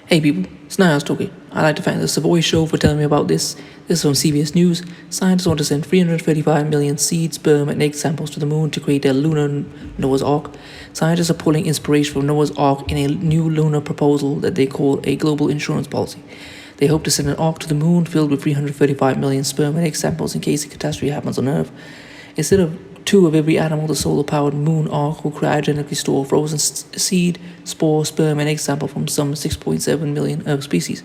Hey people, it's NIyas713. I'd like to thank the Savoy Show for telling me about this. This is from CBS News. Scientists want to send 335 million seed, sperm, and egg samples to the moon to create a lunar Noah's Ark. Scientists are pulling inspiration from Noah's Ark in a new lunar proposal that they call a global insurance policy. They hope to send an ark to the moon filled with 335 million sperm and egg samples in case a catastrophe happens on Earth. Instead of 2 of every animal, the solar-powered moon ark will cryogenically store frozen seed, spore, sperm, and egg sample from some 6.7 million Earth species.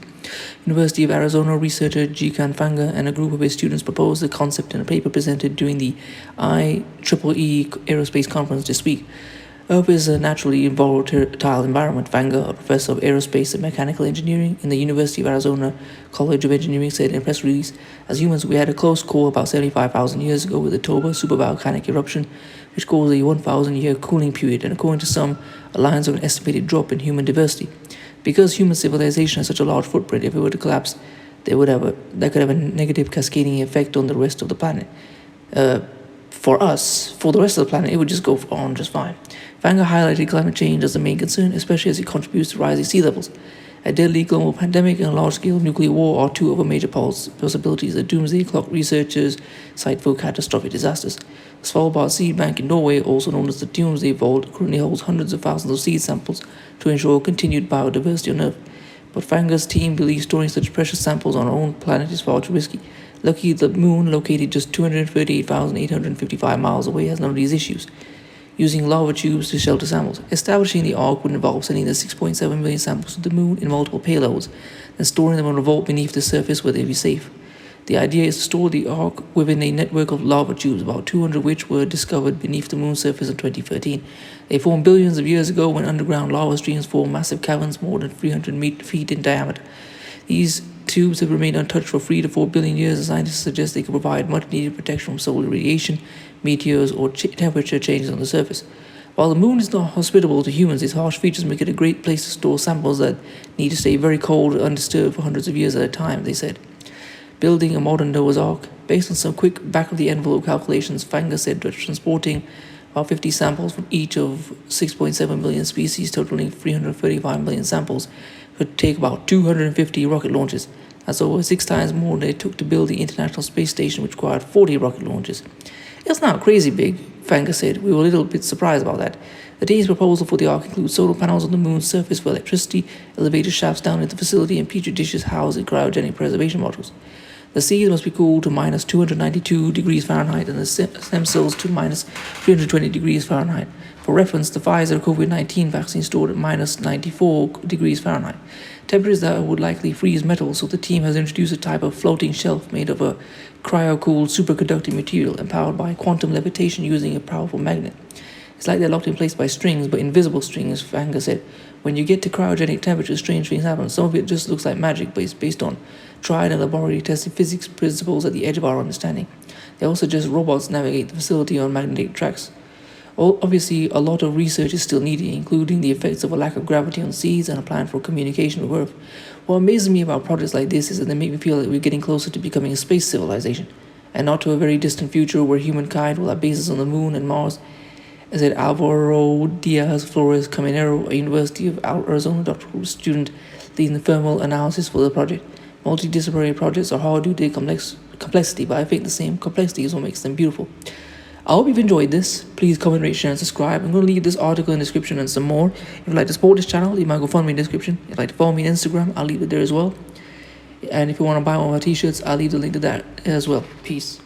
University of Arizona researcher Jikan Fanga and a group of his students proposed the concept in a paper presented during the IEEE Aerospace Conference this week. Earth is a naturally volatile environment, Fanga, a professor of aerospace and mechanical engineering in the University of Arizona College of Engineering, said in a press release. As humans, we had a close call about 75,000 years ago with the Toba supervolcanic eruption, which caused a 1,000-year cooling period, and according to some, aligns with an estimated drop in human diversity. Because human civilization has such a large footprint, if it were to collapse, that could have a negative cascading effect on the rest of the planet. For the rest of the planet, it would just go on just fine. Fanga highlighted climate change as the main concern, especially as it contributes to rising sea levels. A deadly global pandemic and a large-scale nuclear war are 2 of the major possibilities that doomsday clock researchers cite for catastrophic disasters. The Svalbard Seed Bank in Norway, also known as the Doomsday Vault, currently holds hundreds of thousands of seed samples to ensure continued biodiversity on Earth. But Fanga's team believes storing such precious samples on our own planet is far too risky. Lucky the moon, located just 238,855 miles away, has none of these issues. Using lava tubes to shelter samples. Establishing the ark would involve sending the 6.7 million samples to the moon in multiple payloads, then storing them on a vault beneath the surface where they'd be safe. The idea is to store the ark within a network of lava tubes, about 200 of which were discovered beneath the moon's surface in 2013. They formed billions of years ago when underground lava streams formed massive caverns more than 300 feet in diameter. These tubes have remained untouched for 3 to 4 billion years, and scientists suggest they could provide much-needed protection from solar radiation, meteors, or temperature changes on the surface. While the moon is not hospitable to humans, its harsh features make it a great place to store samples that need to stay very cold and undisturbed for hundreds of years at a time, they said. Building a modern Noah's Ark. Based on some quick back-of-the-envelope calculations, Fanga said that transporting about 50 samples from each of 6.7 million species, totaling 335 million samples, could take about 250 rocket launches. That's over 6 times more than it took to build the International Space Station, which required 40 rocket launches. It's not crazy big, Fanga said. We were a little bit surprised about that. The team's proposal for the ark includes solar panels on the moon's surface for electricity, elevator shafts down into the facility, and petri dishes housed in cryogenic preservation modules. The seed must be cooled to minus 292 degrees Fahrenheit and the stem cells to minus 320 degrees Fahrenheit. For reference, the Pfizer COVID-19 vaccine stored at minus 94 degrees Fahrenheit, temperatures that would likely freeze metal, so the team has introduced a type of floating shelf made of a cryo-cooled superconducting material and powered by quantum levitation using a powerful magnet. It's like they're locked in place by strings, but invisible strings, Fanga said. When you get to cryogenic temperatures, strange things happen. Some of it just looks like magic, but it's based on tried and laboratory-tested physics principles at the edge of our understanding. They also suggest robots navigate the facility on magnetic tracks. Obviously, a lot of research is still needed, including the effects of a lack of gravity on seeds and a plan for communication with Earth. What amazes me about projects like this is that they make me feel that we're getting closer to becoming a space civilization, and not to a very distant future where humankind will have bases on the moon and Mars, said Alvaro Diaz Flores Caminero, a University of Arizona doctoral student leading the thermal analysis for the project. Multidisciplinary projects are hard due to their complexity, but I think the same complexity is what makes them beautiful. I hope you've enjoyed this. Please comment, rate, share, and subscribe. I'm going to leave this article in the description and some more. If you'd like to support this channel, leave my GoFundMe in the description. If you'd like to follow me on Instagram, I'll leave it there as well. And if you want to buy one of my t-shirts, I'll leave the link to that as well. Peace.